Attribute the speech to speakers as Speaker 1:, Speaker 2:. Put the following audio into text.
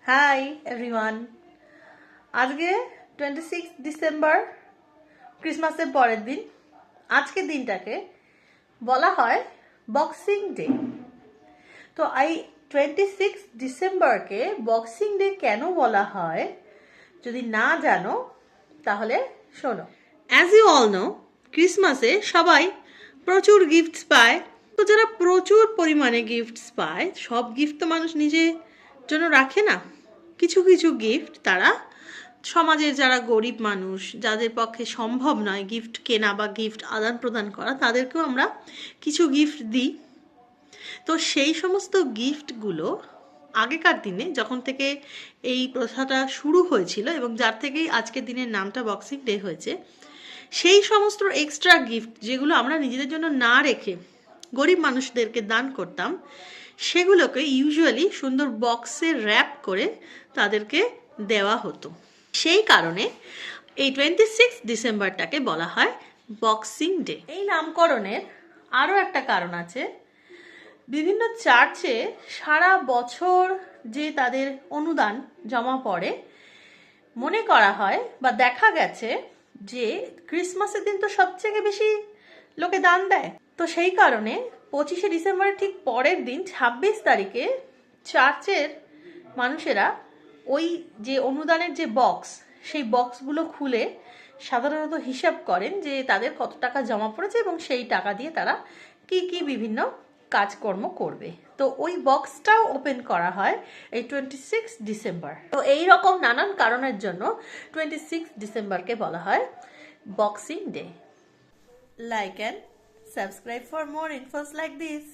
Speaker 1: Hi everyone. আজকে 26 December, ক্রিসমাসের পরের দিন। আজকের দিনটাকে বলা হয় বক্সিং ডে। তো এই 26 ডিসেম্বরকে বক্সিং ডে কেন বলা হয় যদি না জানো তাহলে শোনো। অ্যাজ ইউ অল নো, ক্রিসমাসে সবাই প্রচুর গিফটস পায়। তো যারা প্রচুর পরিমাণে গিফটস পায়, সব গিফট তো মানুষ নিজের জন্য রাখে না। কিছু কিছু গিফট তারা সমাজের যারা গরিব মানুষ, যাদের পক্ষে সম্ভব নয় গিফট কেনা বা গিফট আদান প্রদান করা, তাদেরকেও আমরা কিছু গিফট দিই। তো সেই সমস্ত গিফটগুলো আগেকার দিনে যখন থেকে এই প্রথাটা শুরু হয়েছিল এবং যার থেকেই আজকের দিনের নামটা বক্সিং ডে হয়েছে, সেই সমস্ত এক্সট্রা গিফট যেগুলো আমরা নিজেদের জন্য না রেখে গরিব মানুষদেরকে দান করতাম, সেগুলোকে ইউজুয়ালি সুন্দর বক্সে র্যাপ করে তাদেরকে দেওয়া হতো। সেই কারণে এই 26 ডিসেম্বরটাকে বলা হয় বক্সিং ডে। এই নামকরণের আরও একটা কারণ আছে। বিভিন্ন চার্চে সারা বছর যে তাদের অনুদান জমা পড়ে, মনে করা হয় বা দেখা গেছে যে ক্রিসমাসের দিন তো সবথেকে বেশি লোকে দান দেয়। তো সেই কারণে 25শে ডিসেম্বরের ঠিক পরের দিন 26 তারিখে চার্চের মানুষেরা ওই যে অনুদানের যে বক্স, সেই বক্সগুলো খুলে সাধারণত হিসাব করেন যে তাদের কত টাকা জমা পড়েছে এবং সেই টাকা দিয়ে তারা কি কি বিভিন্ন কাজকর্ম করবে। তো ওই বক্সটাও ওপেন করা হয় এই 26 ডিসেম্বর। তো এই রকম নানান কারণের জন্য 26 ডিসেম্বরকে বলা হয় boxing day. Like and subscribe for more infos like this.